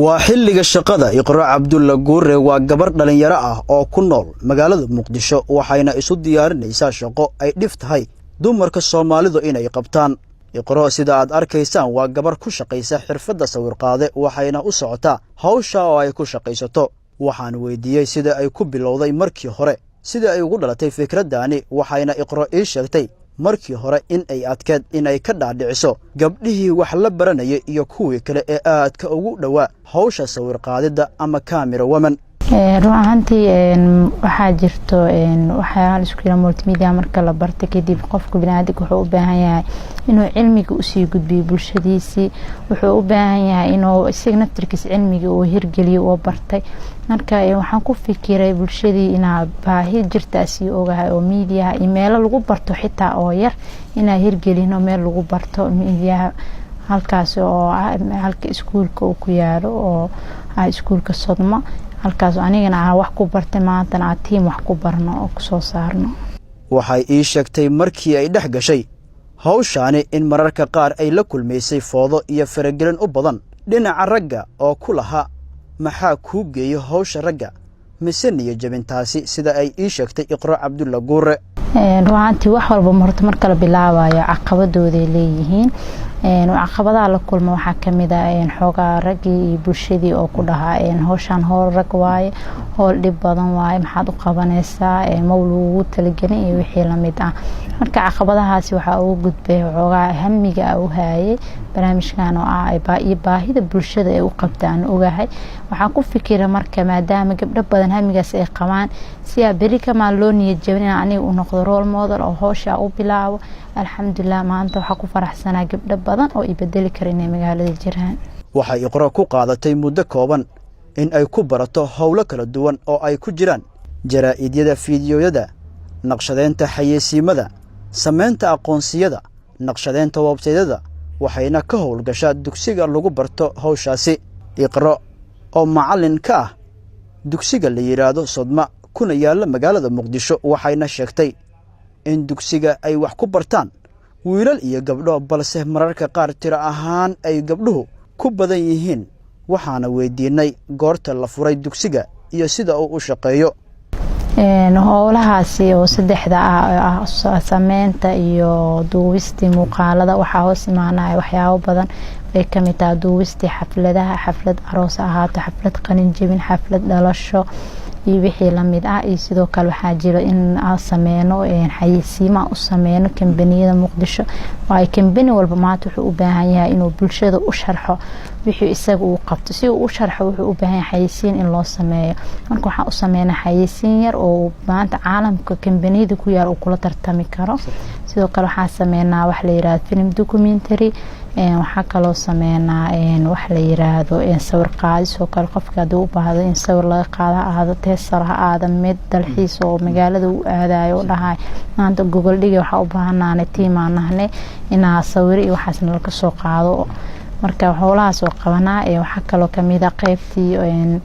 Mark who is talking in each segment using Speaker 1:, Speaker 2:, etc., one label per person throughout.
Speaker 1: waa xilliga shaqada Iqra Cabdulla Guure waa gabar dhalinyaro ah oo ku nool magaalada Muqdisho waxayna isu diyaarinaysaa shaqo ay dhif tahay dumarka Soomaalidu inay qabtaan. Iqra sida aad arkaysaan waa gabar ku shaqaysa xirfadda sawir qaade waxayna u socotaa hawsha oo ay ku shaqaysato. Waxaan weydiiyay sida ay ku bilowday markii hore sida ay ugu dhalatay fikraddaani waxayna Iqra ii sheegtay markii hore in ay adkeed in ay ka dhaadhiciso gabdhihii wax la baranayay iyo kuwii kale ee aadka ugu dhawaa hawsha sawir qaadida ama camera woman.
Speaker 2: ruuxantii waxaa jirto waxyaalo isku jira multimedia marka la barto kadib qofku bini'aadamku wuxuu u baahan yahay inuu cilmiga u sii gudbiyo bulshadiisii wuxuu u baahan yahay inuu isaga naftirkiisa cilmiga uu hirgeliyo oo bartay marka waxaan ku fikiray bulshadii inaa baahi jirta si ogahay oo media email lagu barto xitaa oo yar inaa hirgelino meel lagu barto media halkaas oo halka iskuulka uu ku yaalo oo iskuulka Sodma halkaas anigana aan wax ku bartay maanta aan team wax ku barno oo ku soo saarno.
Speaker 1: Waxay ii sheegtay markii ay dhex gashay hawshaani in mararka qaar ay la kulmaysay foodo iyo faragelin u badan dhinaca ragga oo ku laha maxaa ku geeyo hawsha ragga mise niyo jabintaasi sida ay ii sheegtay Iqra Cabdulla Guure.
Speaker 2: ruuxantii wax walba marka la bilaabayo caqabadooday leeyihiin caqabadaha la kulmo waxaa kamid ah xoogaa raggii iyo bulshadii oo ku dhahaa hawshan hool rag waaye hool dhib badan waaye maxaad u qabanaysaa mawluugu talagelin iyo wixii la mid ah marka caqabadahaasi waxaa ugu gudbay xoogaa hamiga u haayay barnaamijkan oo ah baahida bulshada ay u qabtaan ogahay waxaan ku fikiray marka maadaama gabdho badan hamigaas ay qabaan si bari kama loo niyad jabin aniga u noqdo role model oo hawsha u bilaabo alxamdulillah maanta waxa ku faraxsanaa gabdho badan oo ibadeli kareen magaalada jiraan.
Speaker 1: Waxay Iqra ku qaadatay muddo kooban in ay ku barato hawlo kala duwan oo ay ku jiraan jaraa'idyada fiidiyoyada naqshadeynta xayeysiimada sameynta aqoonsiyada naqshadeynta website-yada waxayna ka howlgashaa dugsiga lagu barto hawshaasi. Iqra oo macallin ka ah dugsiga la yiraahdo Sodma kuna yaala magaalada Muqdisho waxayna sheegtay in dugsiga ay wax ku bartaan wiilal iyo gabdho balse mararka qaar tira ahaan ay gabdhuhu ku badan yihiin waxaana weydiinay goorta la furay dugsiga iyo sida uu u shaqeeyo.
Speaker 2: howlahaasi oo saddexda ah sameynta iyo duubista muuqaalada waxa hoos imaanaya waxyaabo badan ay kamid tahay duubista xafladaha xaflad aroos ahaato xaflad qalin jabin xaflad dhalasho iyo wixii la mid ah iyo sidoo kale waxaa jira in aan sameeyno xayeysiimo u sameeyno kambaniyada Muqdisho waa kambani walba maanta wuxuu u baahan yahay inuu bulshada u sharxo wixii isaga uu qabto si uu u sharxo wuxuu u baahan yahay xayeysiin in loo sameeyo marka waxaan u sameeynaa xayeysiin yar oo maanta caalamka kambaniyada ku yaal uu kula tartami karo sidoo kale waxaan sameeynaa wax la yiraahdo film documentary waxaa kaloo sameeynaa wax la yiraahdo sawir qaadis oo kale qofka haduu u baahdo in sawir laga qaado aado teesar aado mid dalxiis oo magaalada u aadayo dhahay maanta Google dhigi waxa u baahanaanay tiimaanahnay inaa sawir iyo waxaas laga soo qaado marka howlahaas oo qabanaa waxa kaloo kamid ah qaybtii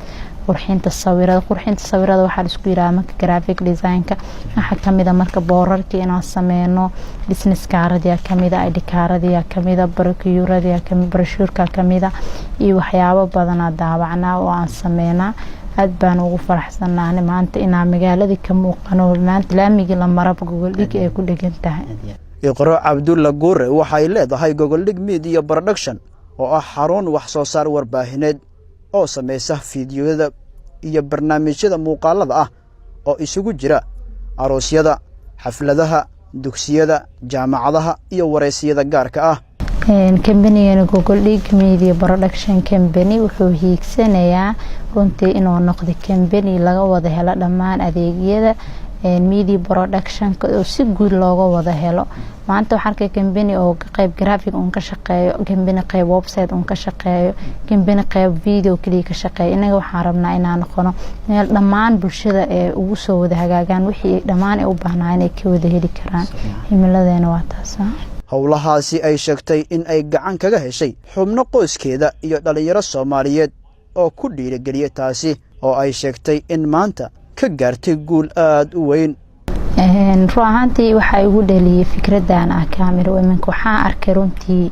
Speaker 2: qurxinta sawirada waxa isku yiraahdo graphic design-ka waxa kamid ah marka boorarka inaan sameeyno business card-ya kamid ah ID card-ya kamid ah brochure-ya kamid brochure-ka kamid ah iyo waxyaabo badan daawacnaa oo aan sameeynaa aad baan ugu faraxsanahay maanta inaan magaalada ka muuqano maanta laamiga la marab Google dhig ay ku dhagan tahay.
Speaker 1: Iqra Cabdulla Guure waxay leedahay Google Dhig Media Production oo ah xarun wax soo saar warbaahineed oo sameeysa fiidiyoyada iyo barnaamijyada muuqaalada ah oo isugu jira aroosyada xafladaha dugsiyada jaamacadaha iyo wareysiyada gaarka ah.
Speaker 2: Kambaniga Google Dhig Media Production Company wuxuu hiigsanayaa runtii inuu noqdo kambani laga wada helo dhammaan adeegyada media production oo si guud looga wada helo maanta waxaan arkay kambani oo qayb graphic ka shaqeeyo kambani qayb website ka shaqeeyo kambani qayb video kaliya ka shaqeeyo inaga waxaan rabnaa inaan noqono meel dhammaan bulshada ee ugu soo wada hagaagaan wixii dhammaan ay u baahnaa inay ka wada heli karaan himiladeena waa taas.
Speaker 1: howlahaasi ay sheegtay in ay gacan kaga heshay xubno qoyskeeda iyo dhalinyaro Soomaaliyeed oo ku dhiirigeliyay taasi oo ay sheegtay in maanta ka gaartay guul aad u weyn.
Speaker 2: ruuxantii waxa ugu dhaliyay fikradan camera women waxaan arkay runtii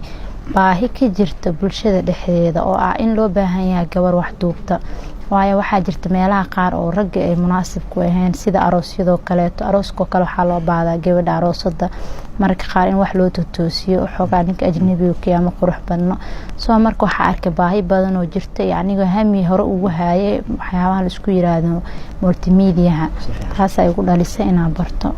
Speaker 2: baahi ka jirta bulshada dhexdeeda oo ah in loo baahan yahay gabar wax duubta waayo waxaa jirta meelaha qaar oo rag ay munaasib ku ahayn sida aroosyada kale arooska kale waxa loo baadaa gabadha aroosada marka qaar in wax loo toosiyo xogaa ninka ajnabiga ka ama qurux badno soo marka waxa arkay baahi badan oo jirta aniga hami hore ugu haayay waxyaabaha la isku yiraahdo multimedia taas ay ugu dhalisay inaan barto